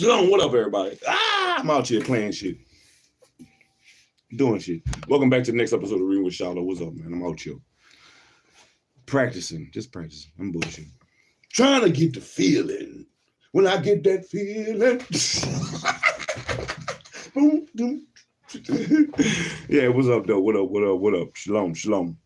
Shalom, what up, everybody? I'm out here playing shit. Doing shit. Welcome back to the next episode of Reading with SHILO. What's up, man? I'm out here. Practicing. Just practicing. I'm bullshit. Trying to get the feeling. When I get that feeling. Boom, boom. Yeah, what's up, though? What up, what up, what up? Shalom, shalom.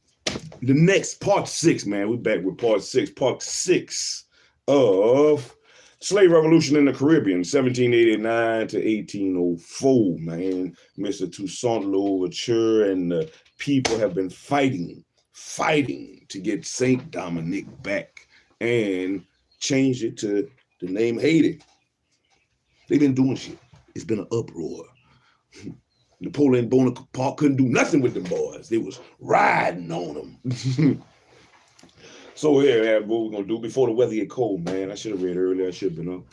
The next part 6, man. We're back with part 6. Part 6 of Slave Revolution in the Caribbean, 1789 to 1804, man. Mr. Toussaint Louverture and the people have been fighting to get Saint Dominic back and change it to the name Haiti. They've been doing shit. It's been an uproar. Napoleon Bonaparte couldn't do nothing with them boys. They was riding on them. So yeah, what we're gonna do before the weather get cold, man. I should have read earlier. I should have been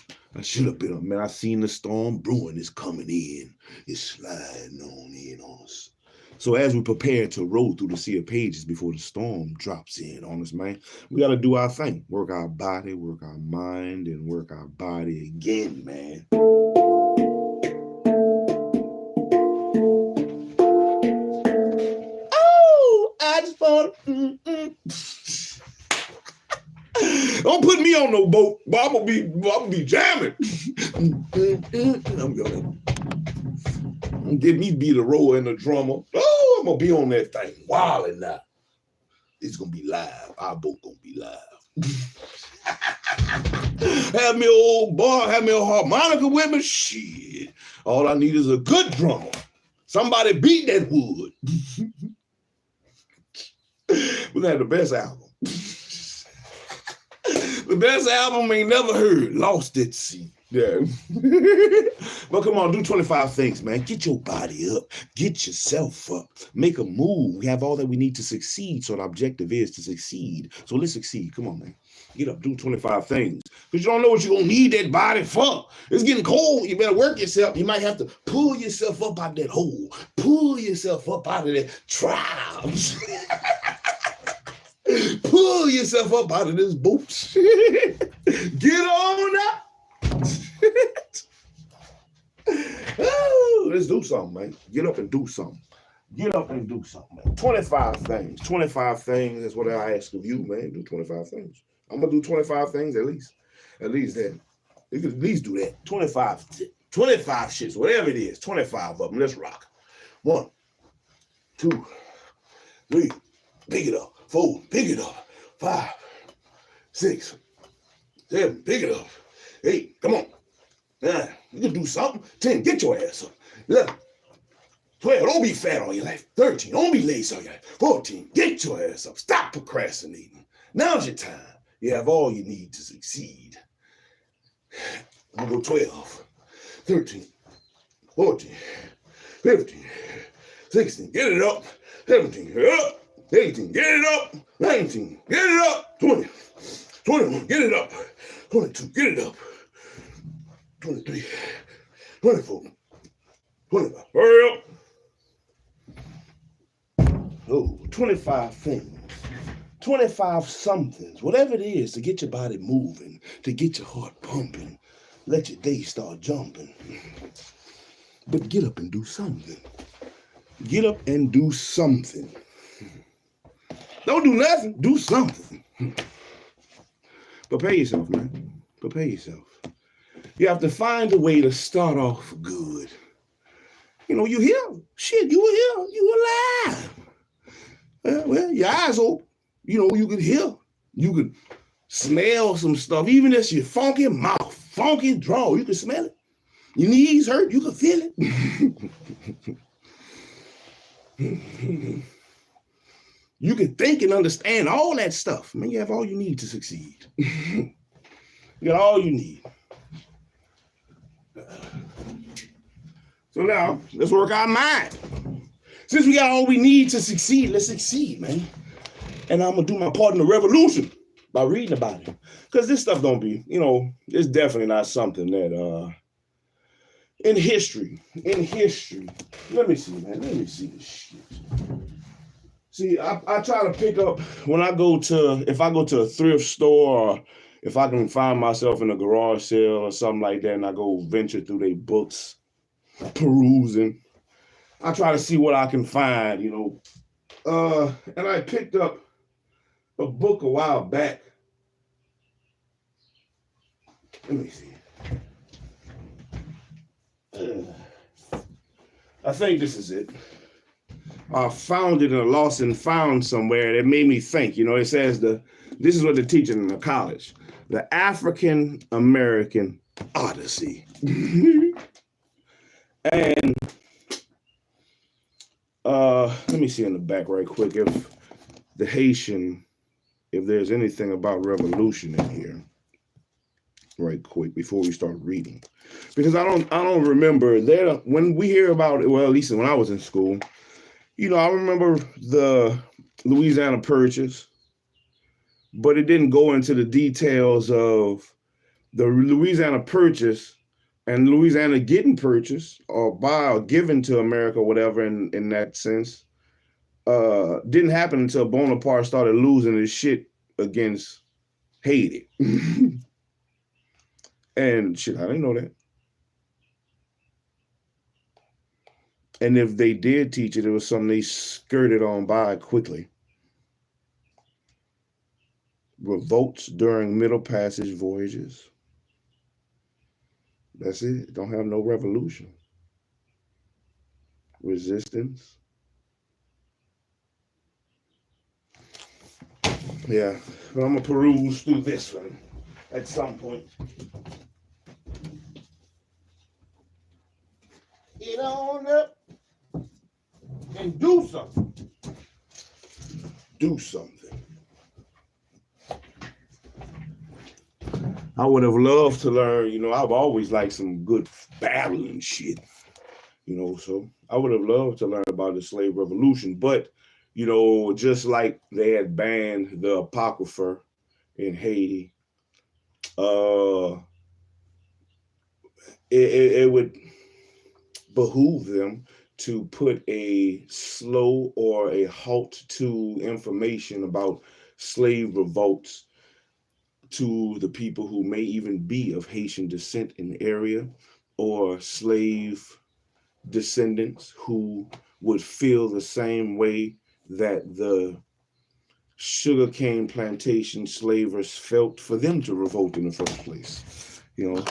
up. Man, I seen the storm brewing. It's coming in. It's sliding on us. So as we prepare to roll through the sea of pages before the storm drops in on us, man, we gotta do our thing. Work our body, work our mind, and work our body again, man. I just want Don't put me on no boat, but I'm gonna be jamming. I'm gonna get me be the rower and the drummer. Oh, I'm gonna be on that thing wilding now. It's gonna be live. Our boat gonna be live. Have me old boy, have me a harmonica with me. Shit. All I need is a good drummer. Somebody beat that wood. We're gonna have the best album. The best album ain't never heard. Lost at Sea. Yeah. But come on, do 25 things, man. Get your body up. Get yourself up. Make a move. We have all that we need to succeed. So the objective is to succeed. So let's succeed. Come on, man. Get up, do 25 things. Because you don't know what you're going to need that body for. It's getting cold. You better work yourself. You might have to pull yourself up out of that hole. Pull yourself up out of that trials. Pull yourself up out of this boat. Get on up. Oh, let's do something, man. Get up and do something. Get up and do something, man. 25 things. 25 things is what I ask of you, man. Do 25 things. I'm going to do 25 things at least. At least that. You can at least do that. 25 shits, whatever it is. 25 of them. Let's rock. 1, 2, 3. Pick it up. 4, pick it up. 5, 6, 7, pick it up. 8, come on. 9, you can do something. 10, get your ass up. 11, 12, don't be fat all your life. 13, don't be lazy all your life. 14, get your ass up. Stop procrastinating. Now's your time. You have all you need to succeed. I'm gonna go 12, 13, 14, 15, 16, get it up. 17, get it up. 18, get it up. 19, get it up. 20, 21, get it up. 22, get it up. 23, 24, 25, hurry up. Oh, 25 things. 25 somethings, whatever it is to get your body moving, to get your heart pumping, let your day start jumping. But get up and do something. Get up and do something. Don't do nothing, do something. Prepare yourself, man. Prepare yourself. You have to find a way to start off good. You know, you here. Shit, you were here. You alive. Well, your eyes open. You know, you could hear. You could smell some stuff. Even if your funky mouth, funky draw, you can smell it. Your knees hurt, you can feel it. You can think and understand all that stuff. Man, you have all you need to succeed. You got all you need. So now, let's work our mind. Since we got all we need to succeed, let's succeed, man. And I'm going to do my part in the revolution by reading about it. Because this stuff don't be, you know, it's definitely not something that, in history, let me see, man. Let me see this shit. See, I try to pick up when I go to, if I go to a thrift store or if I can find myself in a garage sale or something like that, and I go venture through their books, perusing, I try to see what I can find, you know. And I picked up a book a while back. Let me see. I think this is it. I found it in a lost and found somewhere that made me think. You know, it says this is what they're teaching in the college. The African American Odyssey. And let me see in the back right quick if the Haitian, if there's anything about revolution in here. Right quick before we start reading, because I don't remember there when we hear about it. Well, at least when I was in school, you know, I remember the Louisiana Purchase, but it didn't go into the details of the Louisiana Purchase and Louisiana getting purchased or by or given to America, whatever. In that sense, didn't happen until Bonaparte started losing his shit against Haiti. And shit, I didn't know that. And if they did teach it, it was something they skirted on by quickly. Revolts during Middle Passage voyages. That's it. Don't have no revolution. Resistance. Yeah, but I'm going to peruse through this one at some point. Get on up and do something. Do something. I would have loved to learn, you know, I've always liked some good battling shit, you know, so I would have loved to learn about the slave revolution, but, you know, just like they had banned the Apocrypha in Haiti, it would behoove them to put a slow or a halt to information about slave revolts to the people who may even be of Haitian descent in the area, or slave descendants who would feel the same way that the sugarcane plantation slavers felt for them to revolt in the first place. You know,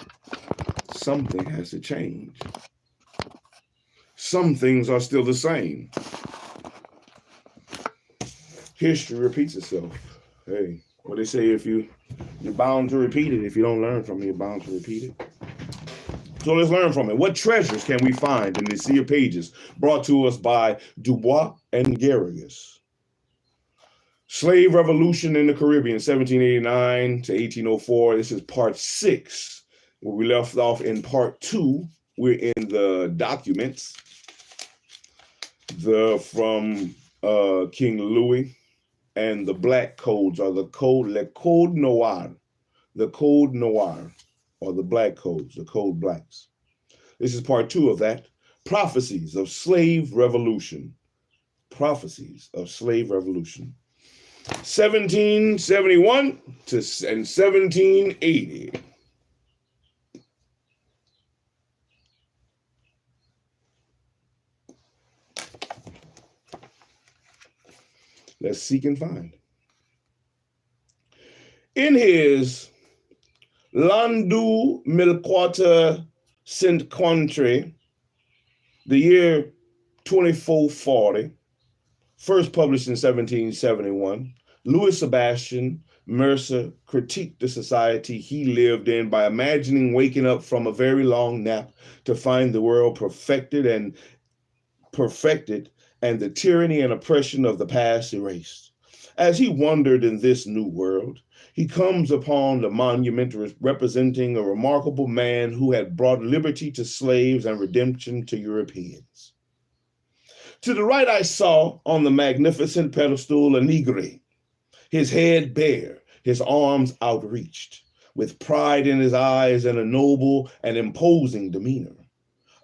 something has to change. Some things are still the same. History repeats itself. Hey, what they say, if you're bound to repeat it. If you don't learn from it, you're bound to repeat it. So let's learn from it. What treasures can we find in the sea of pages brought to us by Dubois and Garrigus? Slave Revolution in the Caribbean, 1789 to 1804. This is part 6, where we left off in part 2. We're in the documents from King Louis, and the black codes are the code, le code noir, or the black codes, the code blacks. This is part 2 of that. Prophecies of Slave Revolution. Prophecies of Slave Revolution. 1771 to 1780. Let's seek and find. In his Landu Milquata Saint Country, the year 2440, first published in 1771, Louis Sebastian Mercer critiqued the society he lived in by imagining waking up from a very long nap to find the world perfected and the tyranny and oppression of the past erased. As he wandered in this new world, he comes upon the monument representing a remarkable man who had brought liberty to slaves and redemption to Europeans. To the right, I saw on the magnificent pedestal a negre, his head bare, his arms outreached, with pride in his eyes and a noble and imposing demeanor.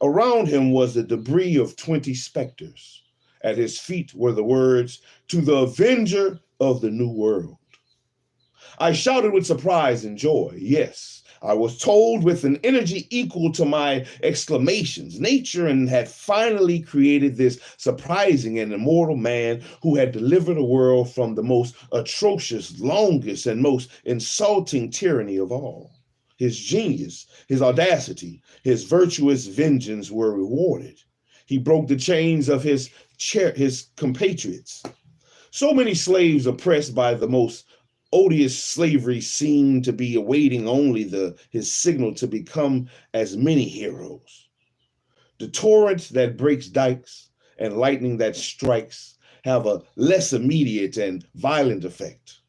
Around him was the debris of 20 specters. At his feet were the words, "To the Avenger of the New World." I shouted with surprise and joy. Yes, I was told with an energy equal to my exclamations. Nature had finally created this surprising and immortal man who had delivered the world from the most atrocious, longest, and most insulting tyranny of all. His genius, his audacity, his virtuous vengeance were rewarded. He broke the chains of his compatriots. So many slaves oppressed by the most odious slavery seemed to be awaiting only his signal to become as many heroes. The torrent that breaks dikes and lightning that strikes have a less immediate and violent effect.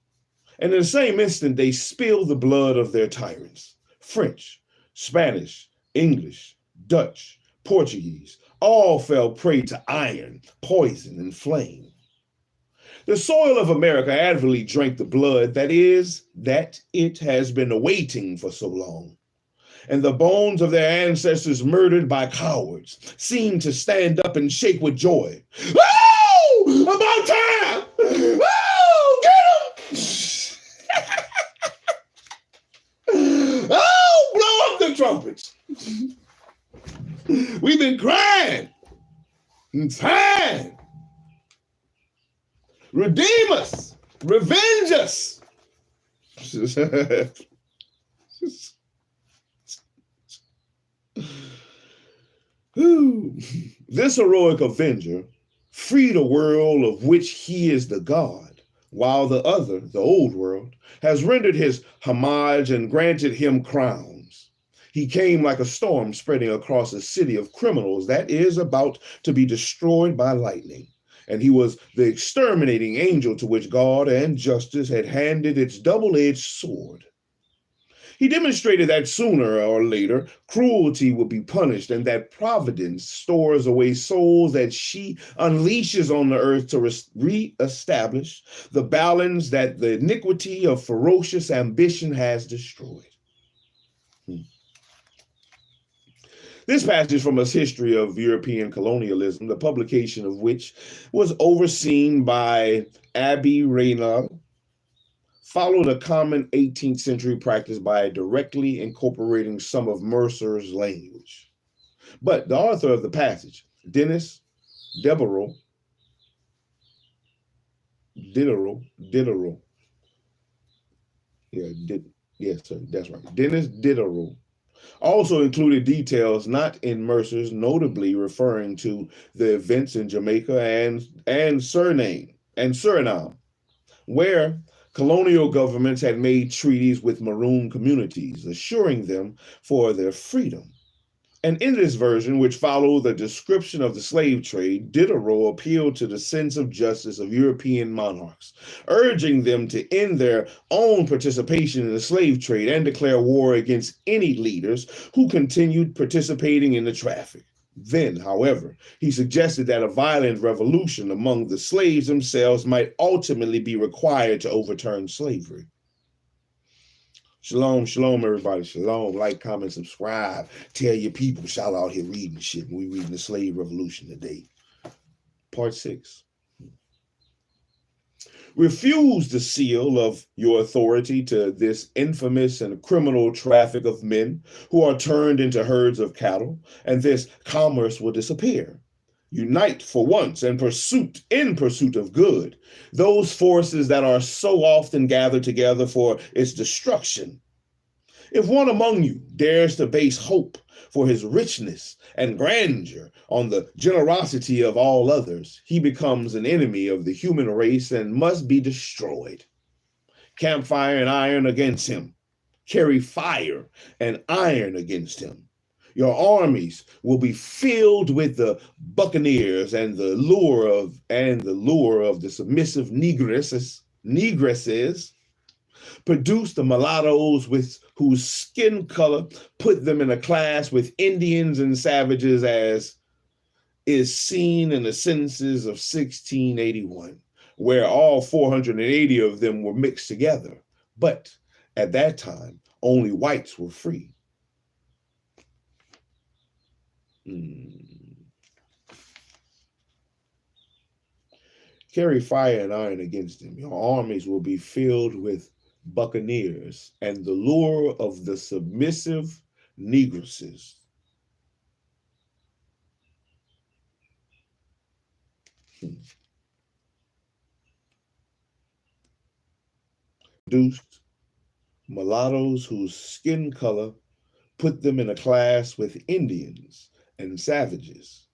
And in the same instant, they spill the blood of their tyrants. French, Spanish, English, Dutch, Portuguese, all fell prey to iron, poison, and flame. The soil of America avidly drank the blood that it has been awaiting for so long. And the bones of their ancestors murdered by cowards seemed to stand up and shake with joy. Oh, about time! Oh, get them! Oh, blow up the trumpets! We've been crying. It's time. Redeem us. Revenge us. This heroic avenger freed a world of which he is the god, while the other, the old world, has rendered his homage and granted him crowns. He came like a storm spreading across a city of criminals that is about to be destroyed by lightning. And he was the exterminating angel to which God and justice had handed its double-edged sword. He demonstrated that sooner or later, cruelty would be punished and that providence stores away souls that she unleashes on the earth to reestablish the balance that the iniquity of ferocious ambition has destroyed. This passage from A History of European Colonialism, the publication of which was overseen by Abbe Raynal, followed a common 18th century practice by directly incorporating some of Mercer's language. But the author of the passage, Denis Diderot, Denis Diderot, also included details not in Mercer's, notably referring to the events in Jamaica and Suriname, where colonial governments had made treaties with maroon communities, assuring them for their freedom. And in this version, which followed the description of the slave trade, Diderot appealed to the sense of justice of European monarchs, urging them to end their own participation in the slave trade and declare war against any leaders who continued participating in the traffic. Then, however, he suggested that a violent revolution among the slaves themselves might ultimately be required to overturn slavery. Shalom, shalom, everybody. Shalom. Like, comment, subscribe. Tell your people. Shout out here reading shit. We reading the slave revolution today. Part 6. Refuse the seal of your authority to this infamous and criminal traffic of men who are turned into herds of cattle, and this commerce will disappear. Unite for once in pursuit of good, those forces that are so often gathered together for its destruction. If one among you dares to base hope for his richness and grandeur on the generosity of all others, he becomes an enemy of the human race and must be destroyed. Campfire and iron against him. Carry fire and iron against him. Your armies will be filled with the buccaneers and the lure of the submissive negresses. Produce the mulattoes whose skin color put them in a class with Indians and savages, as is seen in the census of 1681, where all 480 of them were mixed together. But at that time, only whites were free. Carry fire and iron against them. Your armies will be filled with buccaneers and the lure of the submissive negresses. Produced mulattoes whose skin color put them in a class with Indians and savages,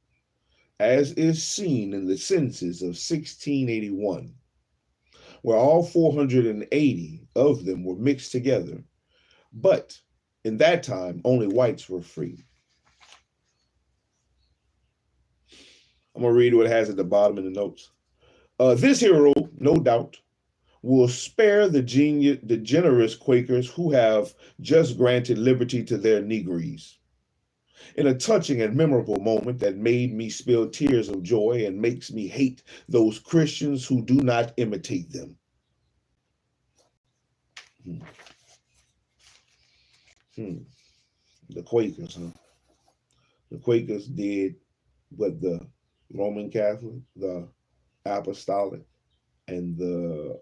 as is seen in the census of 1681, where all 480 of them were mixed together, but in that time only whites were free. I'm going to read what it has at the bottom in the notes. This hero, no doubt, will spare the generous Quakers who have just granted liberty to their Negroes. In a touching and memorable moment that made me spill tears of joy and makes me hate those Christians who do not imitate them. The Quakers, huh? The Quakers did what the Roman Catholic, the Apostolic, and the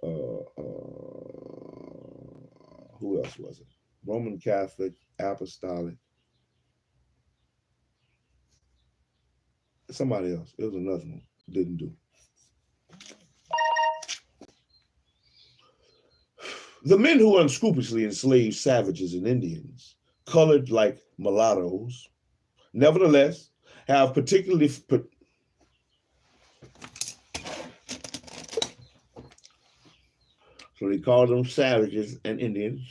who else was it? Roman Catholic, Apostolic, somebody else. It was another one. Didn't do. The men who unscrupulously enslaved savages and Indians, colored like mulattoes, nevertheless have particularly so they called them savages and Indians.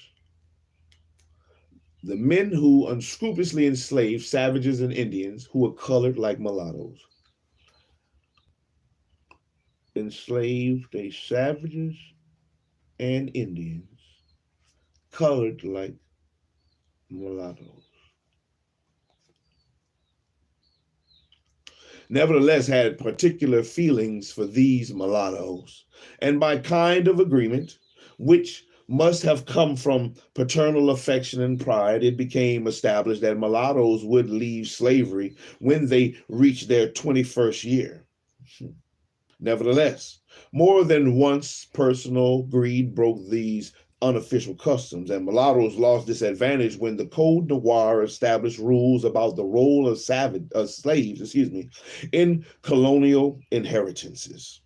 The men who unscrupulously enslaved savages and Indians who were colored like mulattoes. Enslaved a savages and Indians colored like mulattoes. Nevertheless had particular feelings for these mulattoes, and by kind of agreement, which must have come from paternal affection and pride, it became established that mulattoes would leave slavery when they reached their 21st year. Nevertheless, more than once personal greed broke these unofficial customs, and mulattoes lost this advantage when the Code Noir established rules about the role of slaves, in colonial inheritances.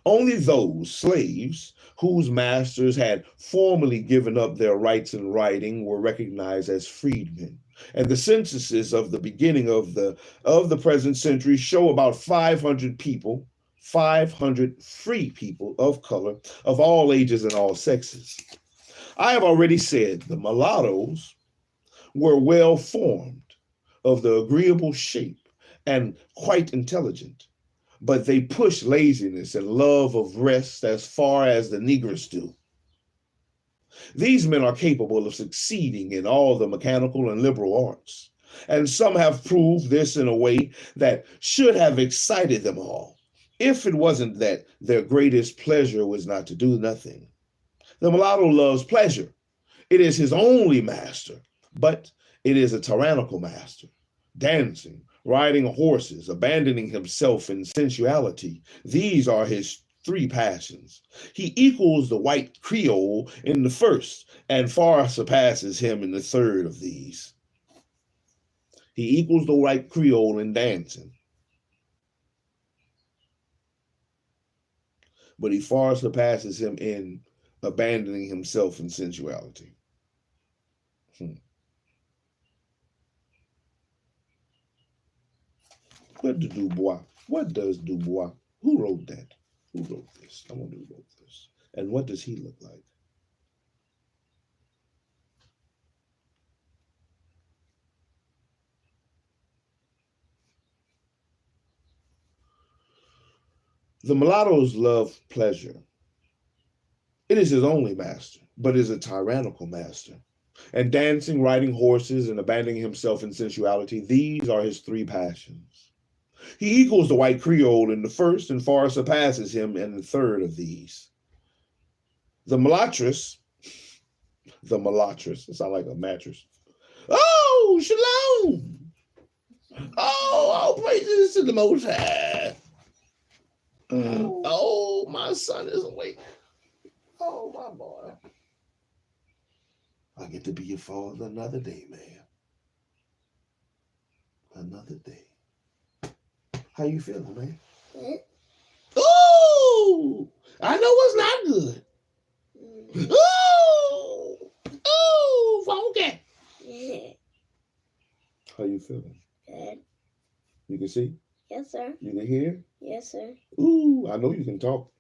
Only those slaves whose masters had formally given up their rights in writing were recognized as freedmen. And the censuses of the beginning of the present century show about 500 people, 500 free people of color of all ages and all sexes. I have already said the mulattoes were well formed, of the agreeable shape, and quite intelligent, but they push laziness and love of rest as far as the Negroes do. These men are capable of succeeding in all the mechanical and liberal arts, and some have proved this in a way that should have excited them all, if it wasn't that their greatest pleasure was not to do nothing. The mulatto loves pleasure. It is his only master, but it is a tyrannical master. Dancing, riding horses, abandoning himself in sensuality, these are his three passions. He equals the white Creole in the first and far surpasses him in the third of these. He equals the white Creole in dancing, but he far surpasses him in abandoning himself in sensuality. What does Dubois? What does Dubois? Who wrote that? Who wrote this? I wonder who wrote this. And what does he look like? The mulattoes love pleasure. It is his only master, but is a tyrannical master. And dancing, riding horses, and abandoning himself in sensuality, these are his three passions. He equals the white Creole in the first and far surpasses him in the third of these. The mulattress, it sounds like a mattress. Oh, shalom! Oh, all praises to the Most High. Oh, my son is awake. Oh, my boy. I get to be your father another day, man. Another day. How you feeling, man? Ooh! I know what's not good. Ooh! Ooh! Funky! How you feeling? Good. You can see? Yes, sir. You can hear? Yes, sir. Ooh, I know you can talk.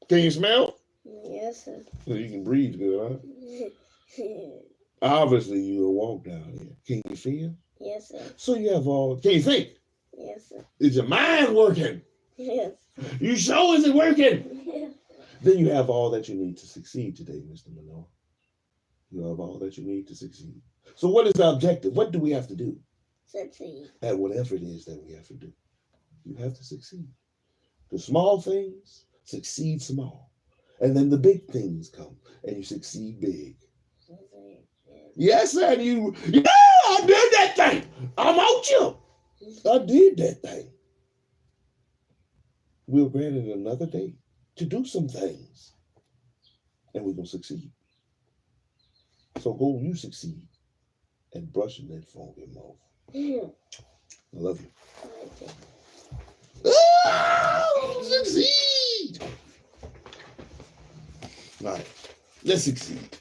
Can you smell? Yes, sir. So you can breathe good, huh? Obviously, you will walk down here. Can you feel? Yes, sir. So you have all. Can you think? Yes, sir. Is your mind working? Yes. You sure is it working? Yes. Then you have all that you need to succeed today, Mr. Manoa. You have all that you need to succeed. So what is the objective? What do we have to do? Succeed. At whatever it is that we have to do. You have to succeed. The small things, succeed small. And then the big things come and you succeed big. Yes, sir. Yeah, I did that thing. I'm out you. I did that thing. We're granted another day to do some things. And we're going to succeed. So go you succeed and brushing that funky mouth. I love you. Oh, succeed. All right, let's succeed.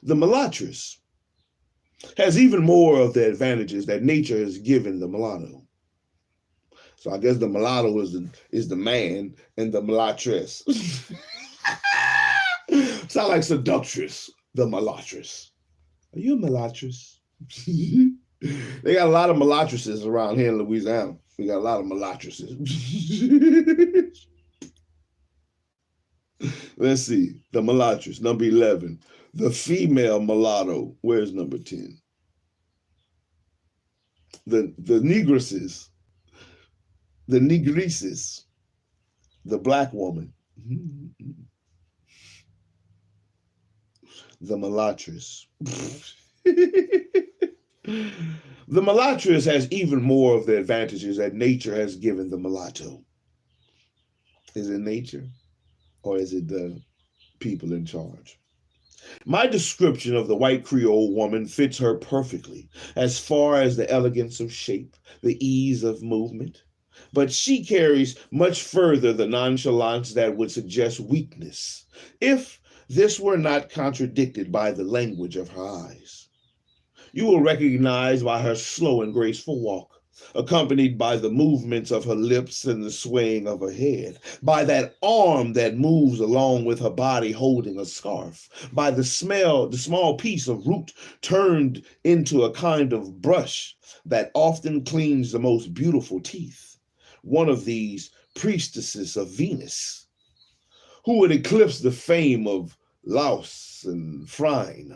The mulattress has even more of the advantages that nature has given the mulatto. So I guess the mulatto is the man and the mulattress. Sound like seductress, the mulattress. Are you a mulattress? They got a lot of mulatresses around here in Louisiana. We got a lot of mulatresses. Let's see. The mulattress, number 11. The female mulatto. Where's number 10? The negresses. The negresses. The black woman. The mulattress. The mulattress has even more of the advantages that nature has given the mulatto. Is it nature or is it the people in charge? My description of the white Creole woman fits her perfectly as far as the elegance of shape, the ease of movement, but she carries much further the nonchalance that would suggest weakness if this were not contradicted by the language of her eyes. You will recognize by her slow and graceful walk, accompanied by the movements of her lips and the swaying of her head, by that arm that moves along with her body holding a scarf, by the small piece of root turned into a kind of brush that often cleans the most beautiful teeth. One of these priestesses of Venus, who would eclipse the fame of Laos and Phryne.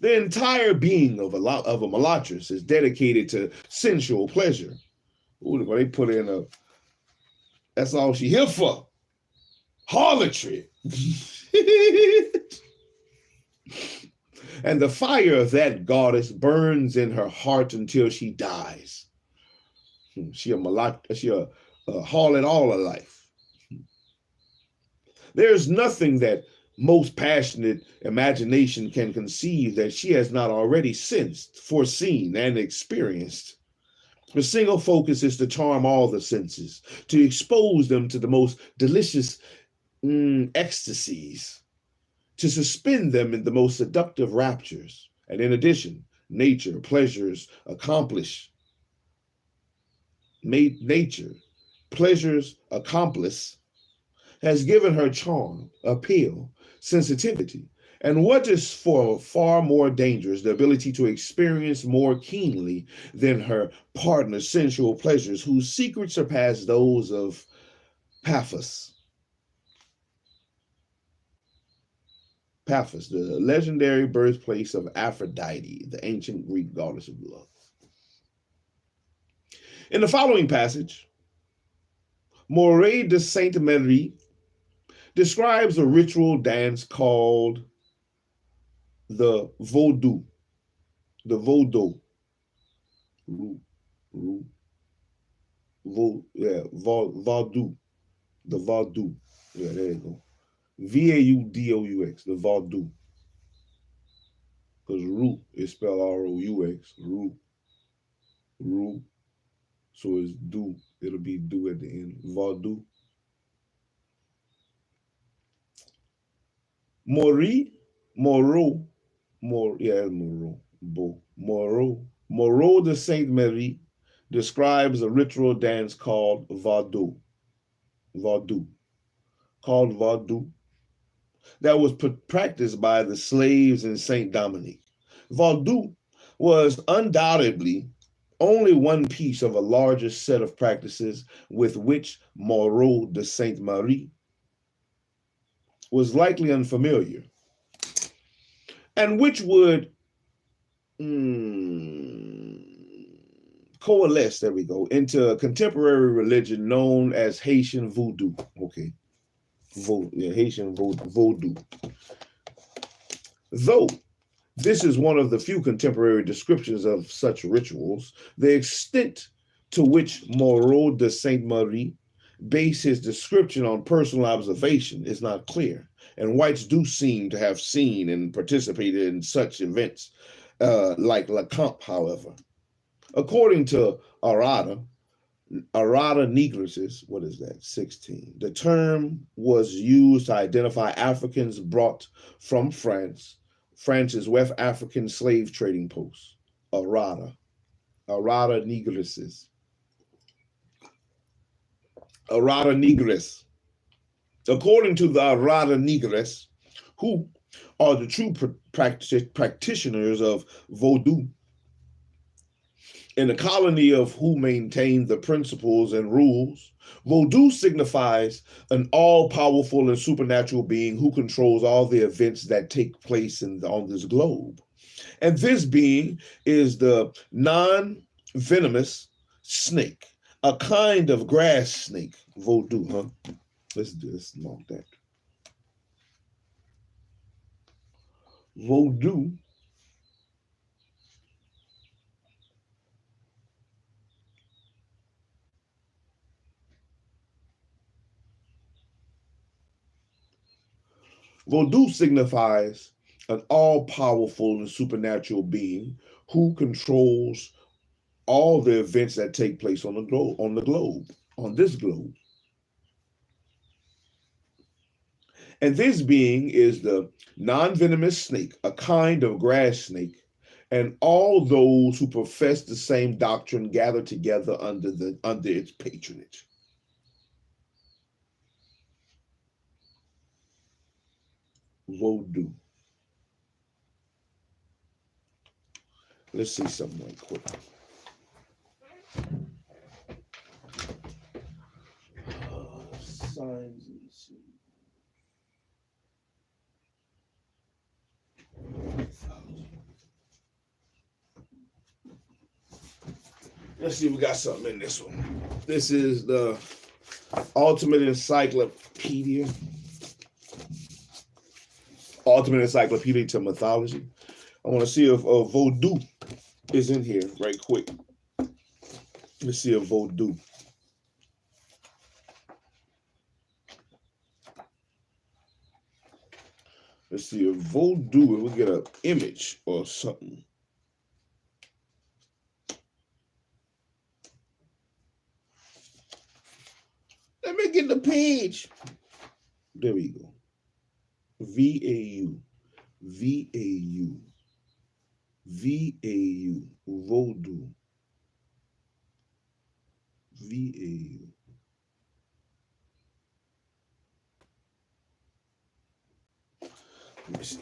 The entire being of a mulattress is dedicated to sensual pleasure. Ooh, they put in that's all she here for. Harlotry. And the fire of that goddess burns in her heart until she dies. She a harlot all her life. There's nothing that most passionate imagination can conceive that she has not already sensed, foreseen, and experienced. Her single focus is to charm all the senses, to expose them to the most delicious ecstasies, to suspend them in the most seductive raptures. And in addition, nature, pleasures accomplice, has given her charm, appeal, sensitivity, and what is far more dangerous, the ability to experience more keenly than her partner's sensual pleasures, whose secrets surpass those of Paphos. Paphos, the legendary birthplace of Aphrodite, the ancient Greek goddess of love. In the following passage, Moray de Sainte-Marie describes a ritual dance called the Vaudou. The Vaudou. Vaudou. The Vaudou. Yeah, there you go. Vaudous. The Vaudou. Because roux is spelled R-O-U-X. Roux. So it's do. It'll be do at the end. Vaudou. Moreau. Moreau de Sainte Marie describes a ritual dance called Vaudou. Called Vaudou. That was practiced by the slaves in Saint Dominique. Vaudou was undoubtedly only one piece of a larger set of practices with which Moreau de Sainte Marie was likely unfamiliar, and which would coalesce, there we go, into a contemporary religion known as Haitian Voodoo. Okay. Haitian Voodoo. Though this is one of the few contemporary descriptions of such rituals, the extent to which Moreau de Sainte Marie based his description on personal observation is not clear, and whites do seem to have seen and participated in such events, like Lecomte, however. According to Arata Negrises, what is that, 16, the term was used to identify Africans brought from France's West African slave trading posts. Arata Negrises. Arata Negres. According to the Arata Negres, who are the true practitioners of Vaudou, in a colony of who maintain the principles and rules, Vaudou signifies an all-powerful and supernatural being who controls all the events that take place on this globe. And this being is the non-venomous snake, a kind of grass snake. Vaudou, huh? Let's mark that. Vaudou signifies an all-powerful and supernatural being who controls all the events that take place on this globe. And this being is the non-venomous snake, a kind of grass snake, and all those who profess the same doctrine gather together under its patronage. Vaudou. Let's see something right quick. Signs and symbols. Let's see if we got something in this one. This is the Ultimate Encyclopedia to Mythology. I want to see if Vaudou is in here right quick. Let's see if Vaudou. Let's see if Vaudou, if we get an image or something. Let me get the page. There we go. VAU. Vaudou. VAU. Let me see.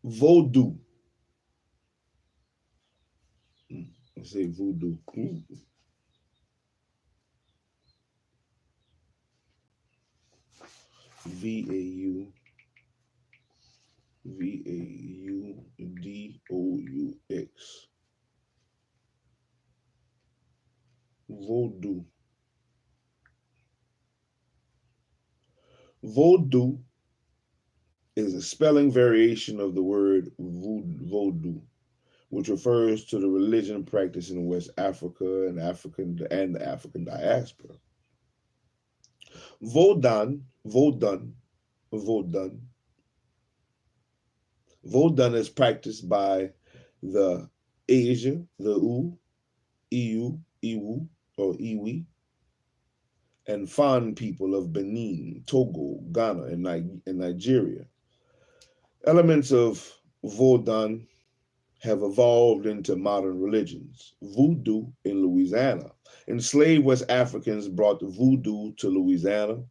Vaudou. I say voodoo. VAU. VAUDOUX. Voodoo. Voodoo is a spelling variation of the word voodoo, which refers to the religion practiced in West Africa and the African diaspora. Vodun is practiced by the Asia, the Iwu, or Iwi, and Fan people of Benin, Togo, Ghana, and Nigeria. Elements of Vodun have evolved into modern religions. Voodoo in Louisiana. Enslaved West Africans brought voodoo to Louisiana,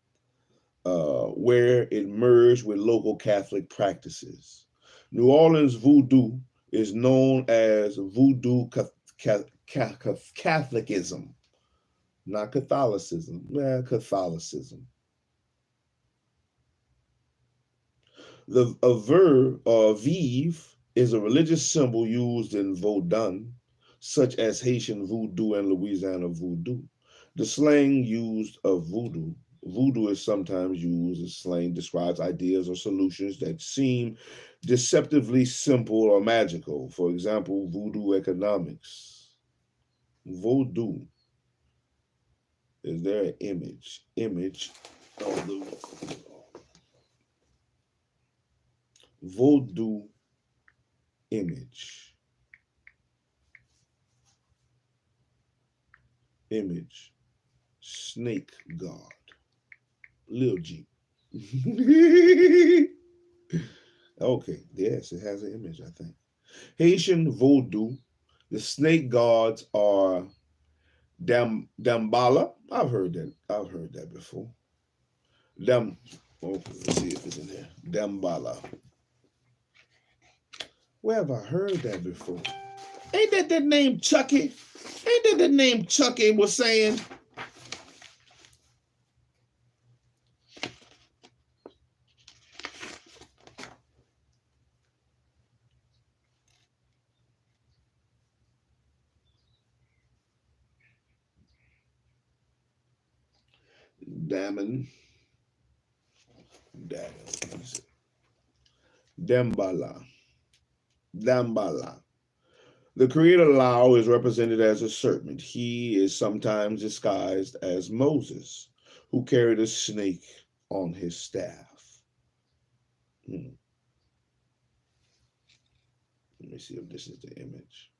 where it merged with local Catholic practices. New Orleans voodoo is known as voodoo Catholicism, not Catholicism, Catholicism. The aver or vive is a religious symbol used in Vodun, such as Haitian voodoo and Louisiana voodoo. The slang used of voodoo is sometimes used as slang describes ideas or solutions that seem deceptively simple or magical. For example, voodoo economics. Voodoo. Is there an image? Image of the voodoo image. Image. Snake god. Lil G. Okay, yes, it has an image, I think. Haitian voodoo, the snake gods are Dambala. I've heard that before. Let's see if it's in there. Dambala. Where have I heard that before? Ain't that name Chucky? Ain't that the name Chucky was saying? Dambala. The creator Lao is represented as a serpent. He is sometimes disguised as Moses, who carried a snake on his staff. Let me see if this is the image.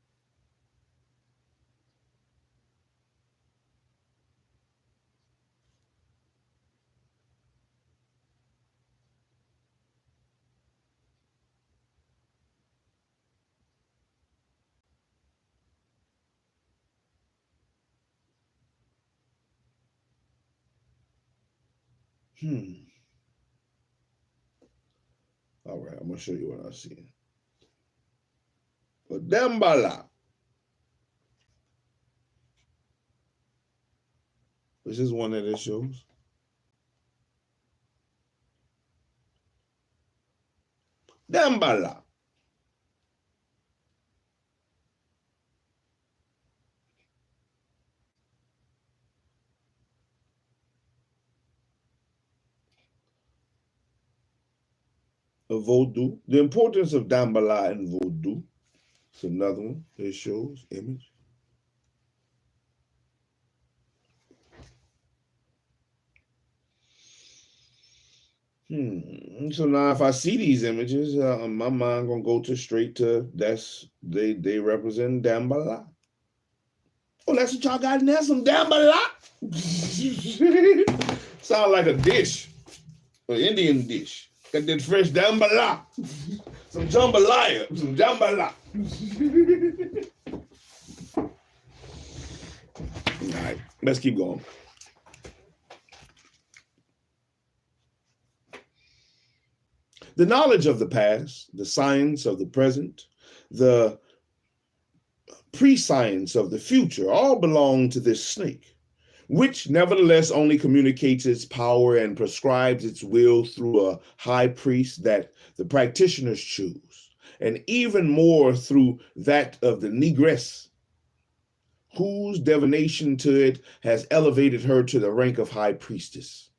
All right, I'm gonna show you what I see. But Dambala. This is one that it shows. Dambala. Voodoo. The importance of Dambala and voodoo. It's another one. It shows image. So now if I see these images, my mind gonna go straight to they represent Dambala. Oh, that's what y'all got in there, some Dambala. Sound like a dish, an Indian dish. Got that fresh Dambala, some jambalaya, some jambalaya. All right, let's keep going. The knowledge of the past, the science of the present, the prescience of the future all belong to this snake, which nevertheless only communicates its power and prescribes its will through a high priest that the practitioners choose, and even more through that of the negress, whose divination to it has elevated her to the rank of high priestess.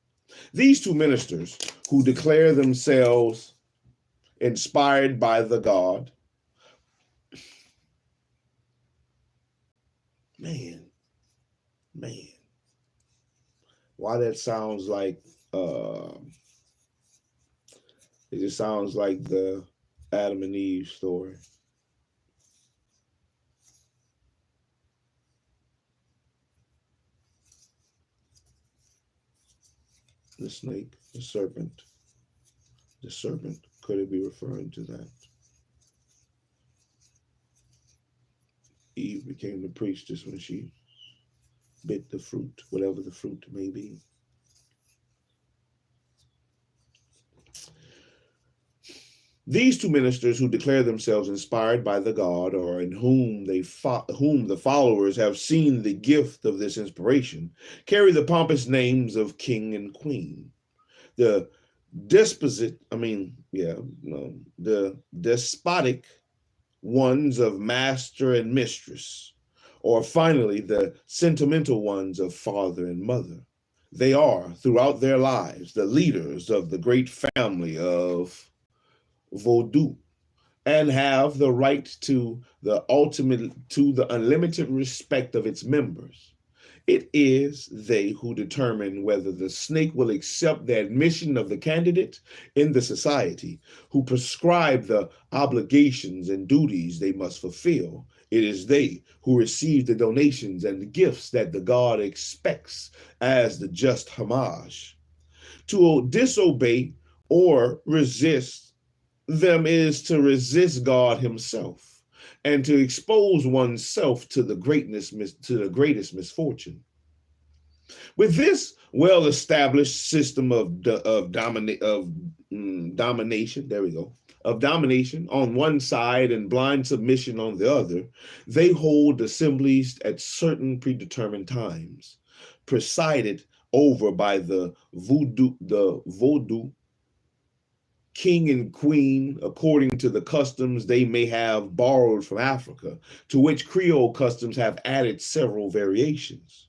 These two ministers, who declare themselves inspired by the god, man, why that sounds like, it just sounds like the Adam and Eve story. The snake, the serpent, could it be referring to that? Eve became the priestess when she bit the fruit, whatever the fruit may be. These two ministers, who declare themselves inspired by the god, or in whom the followers have seen the gift of this inspiration, carry the pompous names of king and queen. The despotic ones of master and mistress, or finally the sentimental ones of father and mother. They are, throughout their lives, the leaders of the great family of Vodou, and have the right to the unlimited respect of its members. It is they who determine whether the snake will accept the admission of the candidate in the society, who prescribe the obligations and duties they must fulfill. It is they who receive the donations and the gifts that the god expects as the just homage. To disobey or resist them is to resist God himself, and to expose oneself to the greatest misfortune. With this well-established system of domination, on one side and blind submission on the other, they hold assemblies at certain predetermined times, presided over by the Vodou king and queen, according to the customs they may have borrowed from Africa, to which Creole customs have added several variations.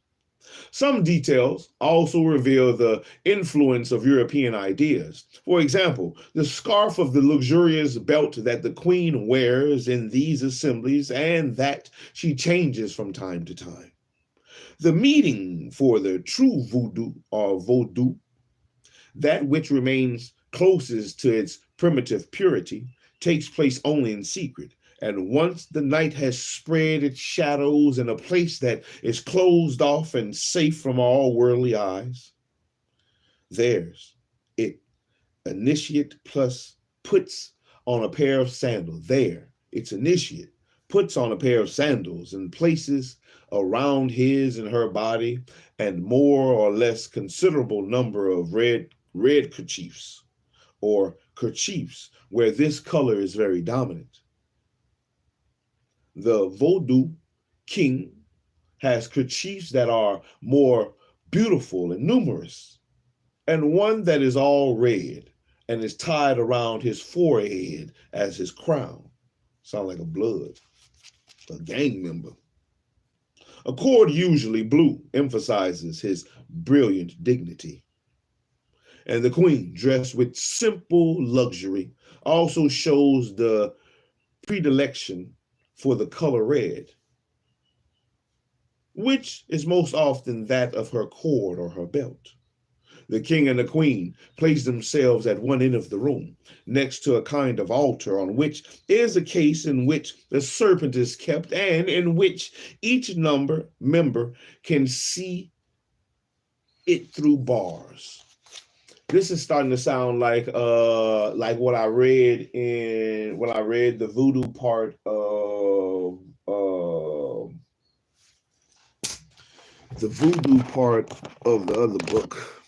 Some details also reveal the influence of European ideas. For example, the scarf of the luxurious belt that the queen wears in these assemblies and that she changes from time to time. The meeting for the true voodoo or Vodou, that which remains closest to its primitive purity, takes place only in secret. And once the night has spread its shadows in a place that is closed off and safe from all worldly eyes, there's it. Initiate plus puts on a pair of sandals. There, its initiate puts on a pair of sandals and places around his and her body and more or less considerable number of red kerchiefs, or kerchiefs, where this color is very dominant. The Vodou king has kerchiefs that are more beautiful and numerous, and one that is all red and is tied around his forehead as his crown. Sound like a gang member. A cord, usually blue, emphasizes his brilliant dignity. And the queen, dressed with simple luxury, also shows the predilection for the color red, which is most often that of her cord or her belt. The king and the queen place themselves at one end of the room, next to a kind of altar, on which is a case in which the serpent is kept, and in which each member can see it through bars. This is starting to sound like what I read the voodoo part of the other book.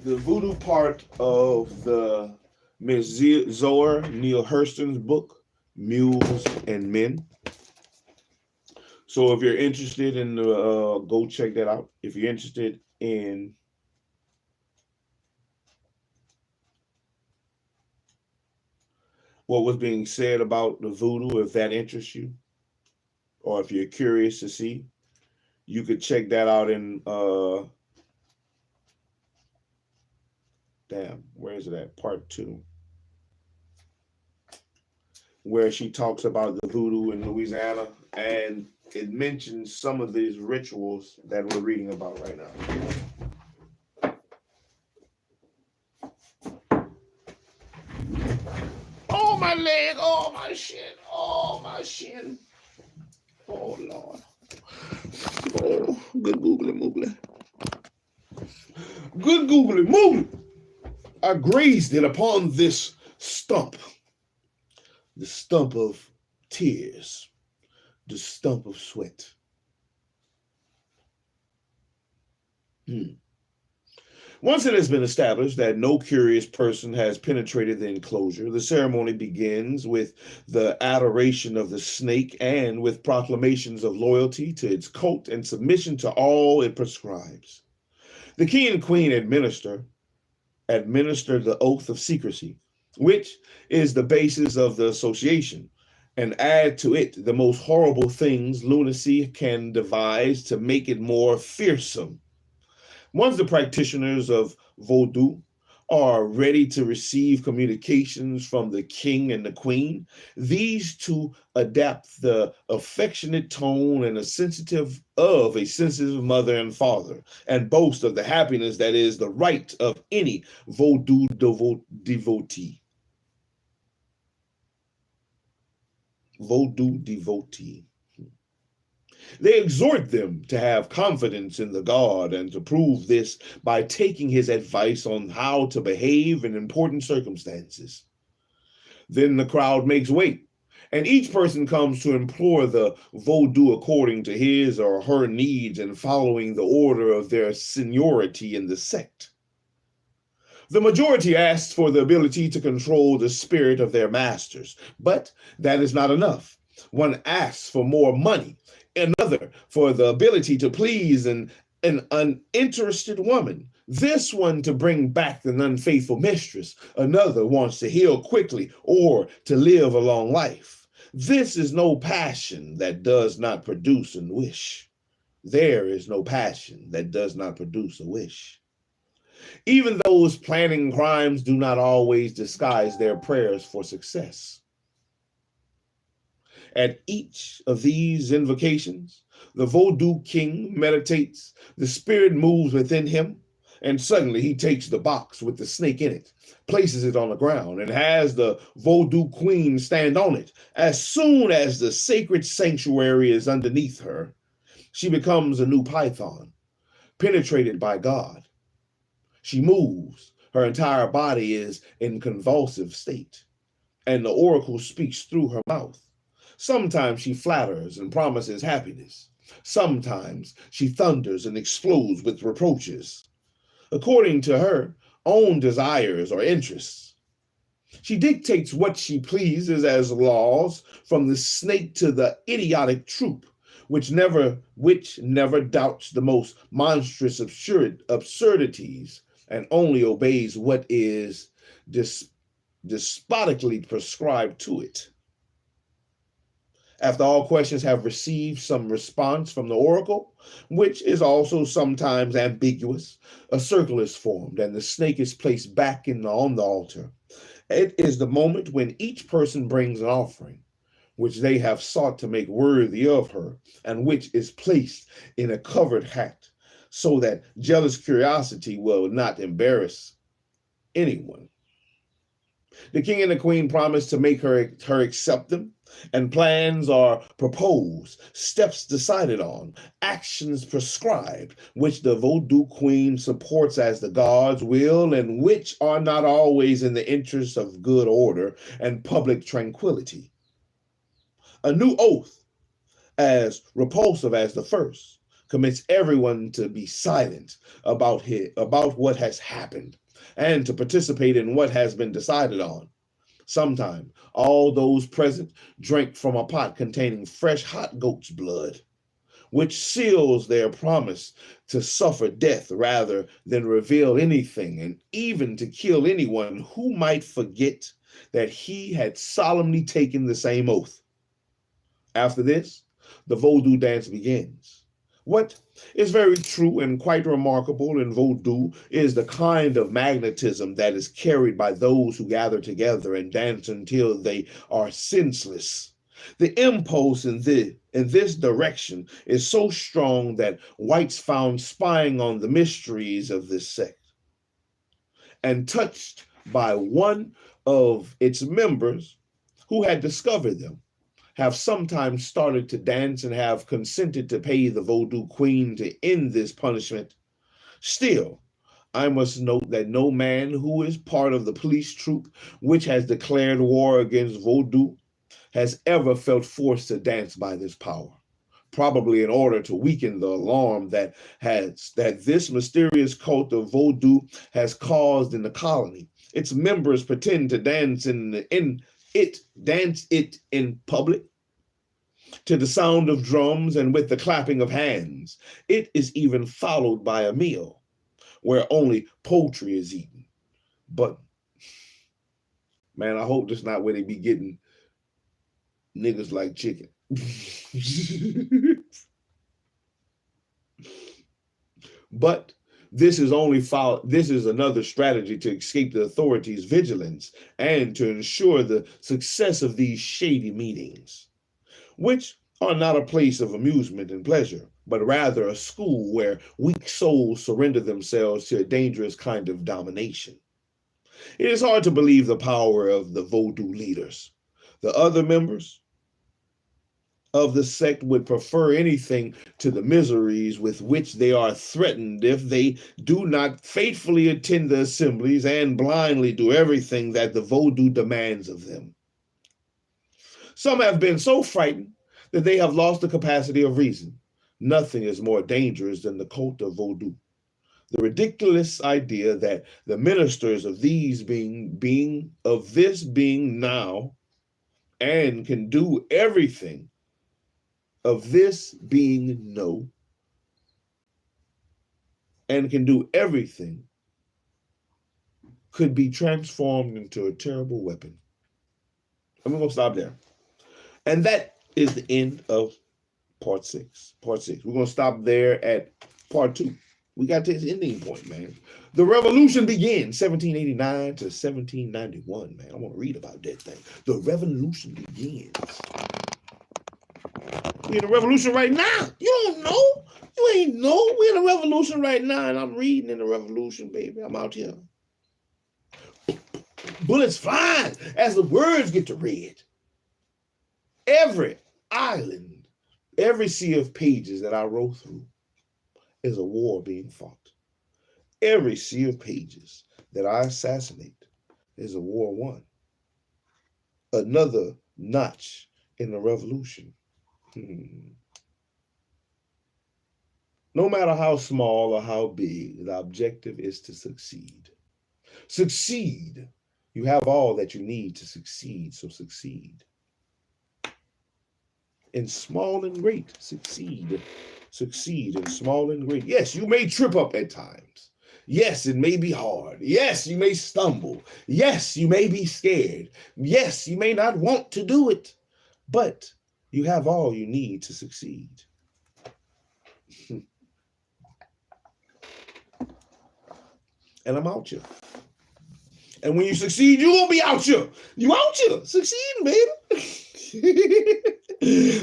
The voodoo part of the Ms. Zohar Neale Hurston's book, Mules and Men. So if you're interested in, go check that out. If you're interested in what was being said about the voodoo, if that interests you, or if you're curious to see, you could check that out in where is it at? Part 2, where she talks about the voodoo in Louisiana, and it mentions some of these rituals that we're reading about right now. Oh, my leg, oh, my shin, oh, my shin. Oh, Lord. Oh, good googly moogly. Good googly moogly. I grazed it upon this stump. The stump of tears. The stump of sweat. Once it has been established that no curious person has penetrated the enclosure, the ceremony begins with the adoration of the snake and with proclamations of loyalty to its cult and submission to all it prescribes. The king and queen administer the oath of secrecy, which is the basis of the association, and add to it the most horrible things lunacy can devise to make it more fearsome. Once the practitioners of Vodou are ready to receive communications from the king and the queen, these two adapt the affectionate tone and a sensitive mother and father, and boast of the happiness that is the right of any Vodou devotee. Vodou devotee. They exhort them to have confidence in the god and to prove this by taking his advice on how to behave in important circumstances. Then the crowd makes way, and each person comes to implore the Vodou according to his or her needs and following the order of their seniority in the sect. The majority asks for the ability to control the spirit of their masters, but that is not enough. One asks for more money, another for the ability to please an uninterested woman, this one to bring back an unfaithful mistress, another wants to heal quickly or to live a long life. This is no passion that does not produce a wish. There is no passion that does not produce a wish. Even those planning crimes do not always disguise their prayers for success. At each of these invocations, the Vodou king meditates, the spirit moves within him, and suddenly he takes the box with the snake in it, places it on the ground, and has the Vodou queen stand on it. As soon as the sacred sanctuary is underneath her, she becomes a new python, penetrated by God. She moves, her entire body is in convulsive state, and the oracle speaks through her mouth. Sometimes she flatters and promises happiness. Sometimes she thunders and explodes with reproaches, according to her own desires or interests. She dictates what she pleases as laws, from the snake to the idiotic troop, which never doubts the most monstrous absurdities and only obeys what is despotically prescribed to it. After all questions have received some response from the oracle, which is also sometimes ambiguous, a circle is formed and the snake is placed back on the altar. It is the moment when each person brings an offering, which they have sought to make worthy of her, and which is placed in a covered hat, so that jealous curiosity will not embarrass anyone. The king and the queen promise to make her accept them, and plans are proposed, steps decided on, actions prescribed, which the Vodou queen supports as the god's will, and which are not always in the interest of good order and public tranquility. A new oath, as repulsive as the first, commits everyone to be silent about what has happened, and to participate in what has been decided on. Sometime all those present drink from a pot containing fresh hot goat's blood, which seals their promise to suffer death rather than reveal anything, and even to kill anyone who might forget that he had solemnly taken the same oath. After this, the Vodou dance begins. What is very true and quite remarkable in Vodou is the kind of magnetism that is carried by those who gather together and dance until they are senseless. The impulse in this direction is so strong that whites found spying on the mysteries of this sect, and touched by one of its members who had discovered them, have sometimes started to dance and have consented to pay the Vodou queen to end this punishment. Still, I must note that no man who is part of the police troop which has declared war against Vodou has ever felt forced to dance by this power, probably in order to weaken the alarm that this mysterious cult of Vodou has caused in the colony. Its members pretend to dance it in public to the sound of drums and with the clapping of hands. It is even followed by a meal where only poultry is eaten. But man, I hope that's not where they be getting niggas like chicken. But this is another strategy to escape the authorities' vigilance and to ensure the success of these shady meetings, which are not a place of amusement and pleasure, but rather a school where weak souls surrender themselves to a dangerous kind of domination. It is hard to believe the power of the Vodou leaders. The other members of the sect would prefer anything to the miseries with which they are threatened if they do not faithfully attend the assemblies and blindly do everything that the Vodou demands of them. Some have been so frightened that they have lost the capacity of reason. Nothing is more dangerous than the cult of Vodou. The ridiculous idea that the ministers of this being now and can do everything of this being no, and can do everything, could be transformed into a terrible weapon. And we're going to stop there. And that is the end of part 6. We're going to stop there at part 2. We got to this ending point, man. The revolution begins 1789 to 1791, man. I want to read about that thing. The revolution begins. We're in a revolution right now. You don't know. You ain't know. We're in a revolution right now, and I'm reading in the revolution, baby. I'm out here. Bullets flying as the words get to read. Every island, every sea of pages that I wrote through is a war being fought. Every sea of pages that I assassinate is a war won. Another notch in the revolution. No matter how small or how big, the objective is to succeed. Succeed. You have all that you need to succeed, so succeed. In small and great, succeed. Succeed in small and great. Yes, you may trip up at times. Yes, it may be hard. Yes, you may stumble. Yes, you may be scared. Yes, you may not want to do it. But you have all you need to succeed. And I'm out here. And when you succeed, you're going to be out here. You out here. Succeeding, baby.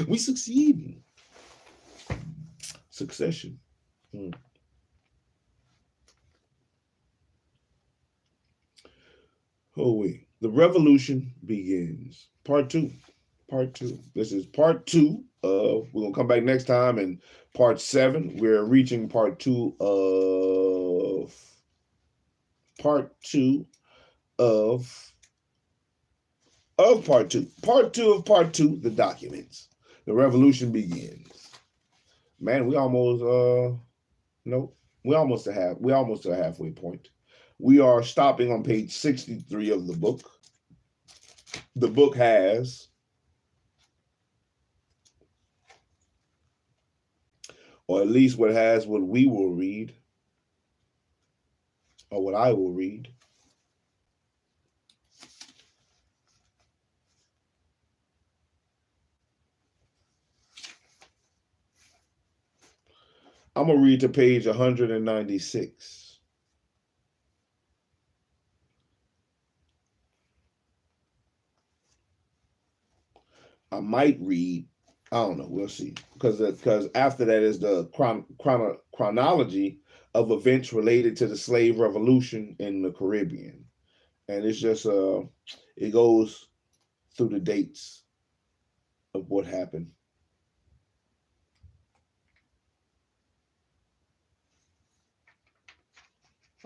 We succeeding. Succession. Oh, wait. The revolution begins. Part 2. Part 2. This is part 2 of, we're going to come back next time in part 7. We're reaching part 2 of part 2 of part 2. Part 2 of part 2, the documents. The revolution begins. Man, we almost we're almost at a halfway point. We are stopping on page 63 of the book. The book has or at least what we will read, or what I will read. I'm going to read to page 196. I might read, I don't know, we'll see. Because after that is the chronology of events related to the slave revolution in the Caribbean. And it's just, it goes through the dates of what happened.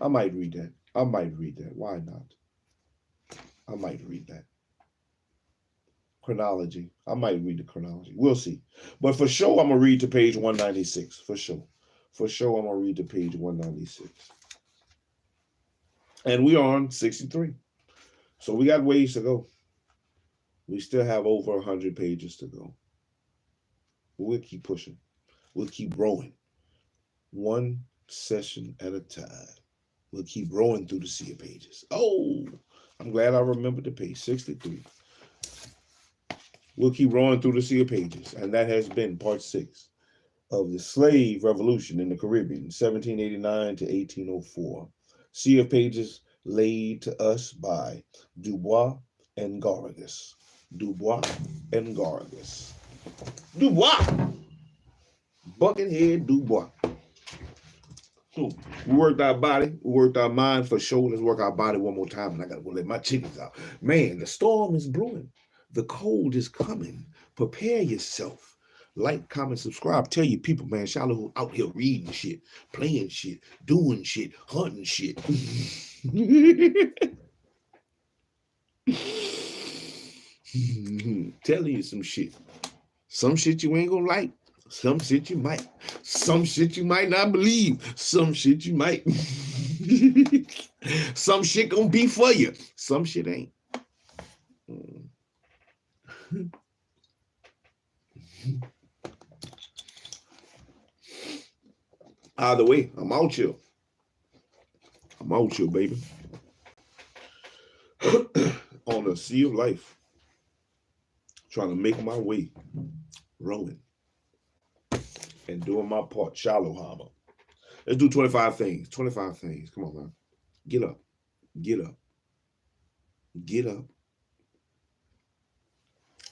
I might read that. Why not? I might read that. Chronology. I might read the chronology. We'll see. But for sure, I'm going to read to page 196. For sure. For sure, I'm going to read to page 196. And we are on 63. So we got ways to go. We still have over 100 pages to go. But we'll keep pushing. We'll keep growing. One session at a time. We'll keep rolling through the sea of pages. Oh, I'm glad I remembered the page, 63. We'll keep rolling through the sea of pages. And that has been part 6 of the slave revolution in the Caribbean, 1789 to 1804. Sea of pages laid to us by Dubois and Garrigus. Dubois and Garrigus. Dubois! Buckethead Dubois. So we worked our body, we worked our mind for sure. Let's work our body one more time, and I gotta go let my chickens out. Man, the storm is brewing. The cold is coming. Prepare yourself. Like, comment, subscribe. Tell your people, man, SHILO out here reading shit, playing shit, doing shit, hunting shit. Telling you some shit. Some shit you ain't gonna like. Some shit you might. Some shit you might not believe. Some shit you might. Some shit gonna be for you. Some shit ain't. Either way, I'm out here. I'm out here, baby. On the sea of life. Trying to make my way. Rowing. And doing my part, SHILO hammer. Let's do 25 things. 25 things. Come on, man. Get up. Get up. Get up.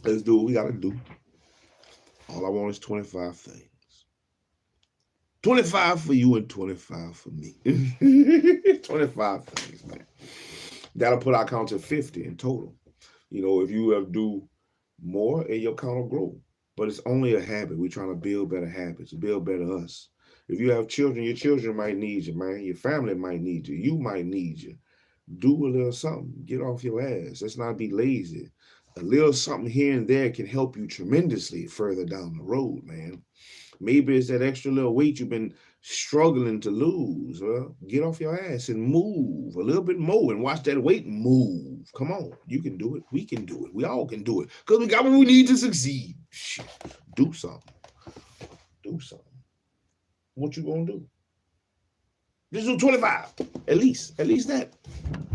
Let's do what we gotta do. All I want is 25 things. 25 for you and 25 for me. 25 things, man. That'll put our count to 50 in total. You know, if you have do more, and your count will grow. But it's only a habit. We're trying to build better habits, build better us. If you have children, your children might need you, man. Your family might need you. You might need you. Do a little something. Get off your ass. Let's not be lazy. A little something here and there can help you tremendously further down the road, man. Maybe it's that extra little weight you've been struggling to lose. Well, get off your ass and move a little bit more and watch that weight move. Come on. You can do it. We can do it. We all can do it. Because we got what we need to succeed. Shit. Do something. Do something. What you gonna do? Just do 25. At least that.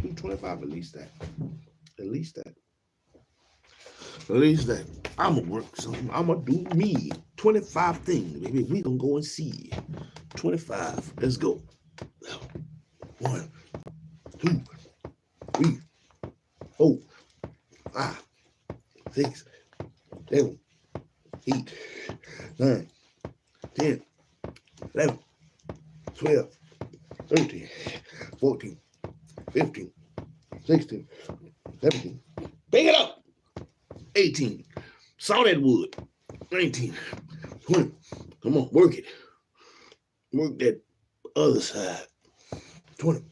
Do 25, at least that. At least that. At least that. I'm going to work something. I'm going to do me. 25 things, baby. We going to go and see. 25. Let's go. 1, 2, 3, 4, 5, 6, 7, 8, 9, 10, 11, 12, 13, 14, 15, 16, 17. Pick it up. 18. Saw that wood. 19. 20. Come on, work it. Work that other side. 20.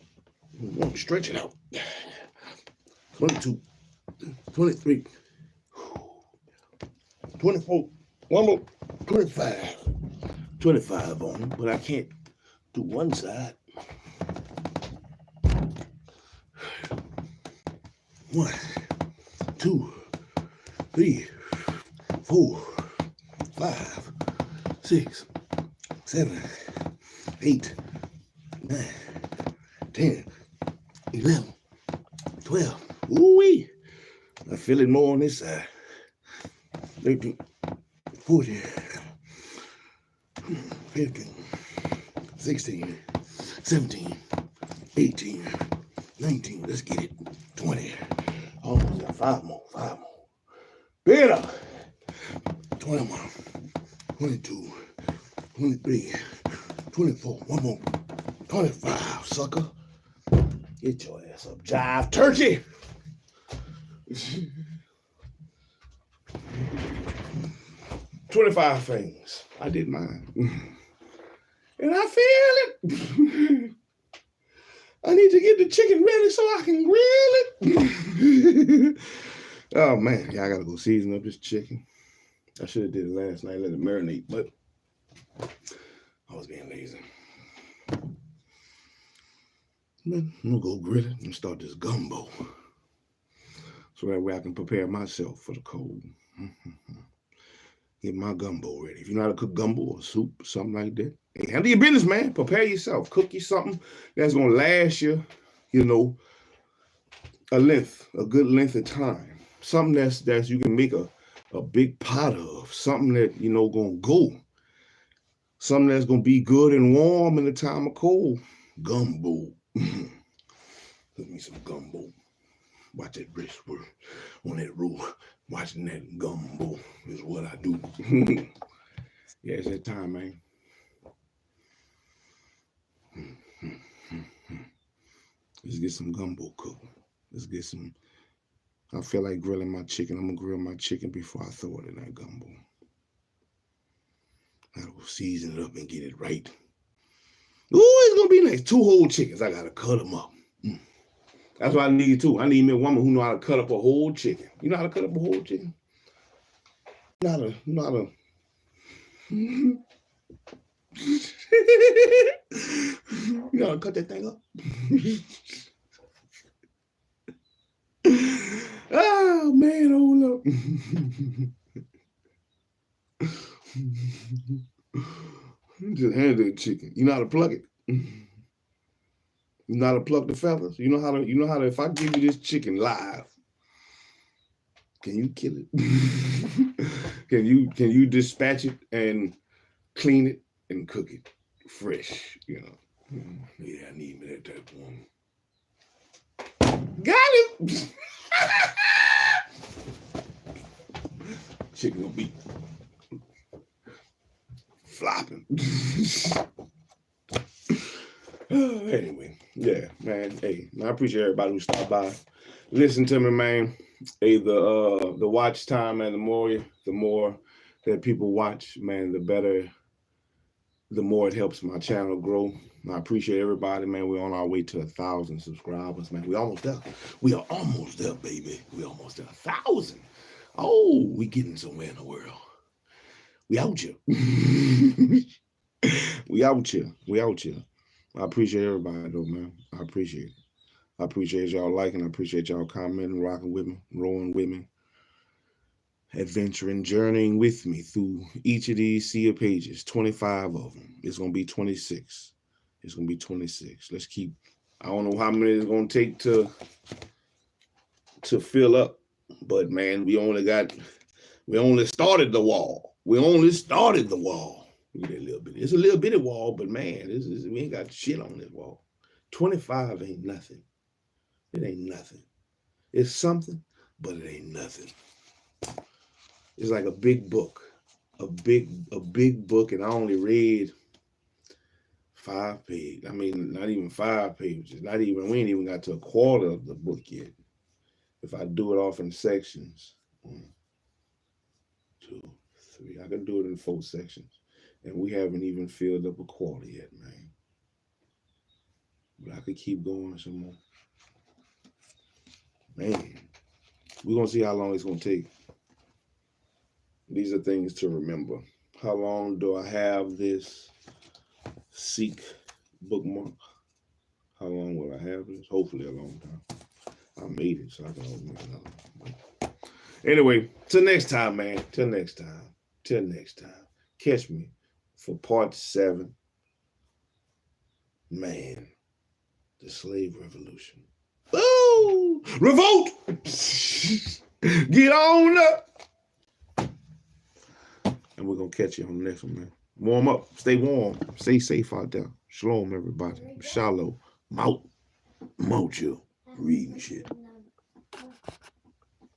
Stretch it out. 22. 23. 24. One more. 25. 25 on them, but I can't do one side. 1, 2, 3, 4, 5, 6, 7, 8, 9, 10, 11, 12. Ooh-wee. I feel it more on this side. 13, 14, 15, 16, 17, 18, 19. Let's get it. 20. Almost got 5 more. Better. 21, 22, 23, 24. One more. 25, sucker. Get your ass up. Jive turkey. 25 things. I did mine. And I feel it. I need to get the chicken ready so I can grill it. Oh man, yeah, I gotta go season up this chicken. I should have did it last night, let it marinate, but I was being lazy. I'm gonna go grill it and start this gumbo. So that way I can prepare myself for the cold. Get my gumbo ready. If you know how to cook gumbo or soup or something like that, hey, handle your business, man. Prepare yourself. Cook you something that's gonna last you, you know, a good length of time. Something that's you can make a big pot of. Something that, you know, gonna go. Something that's gonna be good and warm in the time of cold. Gumbo. Cook me some gumbo. Watch that wrist work on that roll. Watching that gumbo is what I do. Yeah, it's that time, man. Let's get some gumbo cooked. Let's get some. I feel like grilling my chicken. I'm gonna grill my chicken before I throw it in that gumbo. I will season it up and get it right. Ooh, it's gonna be nice. 2 whole chickens. I gotta cut them up. That's what I need too. I need me a woman who know how to cut up a whole chicken. You know how to cut up a whole chicken? You know how to. You know how to cut that thing up? Oh man, hold up. Just handle the chicken. You know how to pluck it. You know how to pluck the feathers. You know how to. If I give you this chicken live, can you kill it? Can you dispatch it and clean it and cook it fresh? You know. Yeah, I need me that type of woman. Got it. Chicken will be flopping. Anyway, yeah, man. Hey, I appreciate everybody who stopped by. Listen to me, man. Hey, the watch time, man, the more that people watch, man, the better, the more it helps my channel grow. I appreciate everybody, man. We're on our way to 1,000 subscribers, man. We almost there. We are almost there, baby. We almost there. 1,000. Oh, we getting somewhere in the world. We out here. We out here. We out here. I appreciate everybody, though, man. I appreciate it. I appreciate y'all liking. I appreciate y'all commenting, rocking with me, rolling with me, adventuring, journeying with me through each of these sea of pages. 25 of them. It's going to be 26. It's going to be 26. Let's keep. I don't know how many it's going to take to fill up, but man, we only started the wall. We only started the wall. Look at that little bit. It's a little bitty wall, but man, we ain't got shit on this wall. 25 ain't nothing. It ain't nothing. It's something, but it ain't nothing. It's like a big book, a big book, and I only read 5 pages. I mean, not even 5 pages. We ain't even got to a quarter of the book yet. If I do it off in sections, 1, 2, 3, I can do it in 4 sections. And we haven't even filled up a quarter yet, man. But I could keep going some more. Man, we're going to see how long it's going to take. These are things to remember. How long do I have this Seek bookmark? How long will I have this? Hopefully a long time. I made it, so I can always make another one. Anyway, till next time, man. Till next time. Catch me for part 7. Man, the slave revolution. Oh, revolt! Get on up! And we're going to catch you on the next one, man. Warm up. Stay warm. Stay safe out there. Shalom, everybody. SHILO. Mouth. Mojo. Reading shit.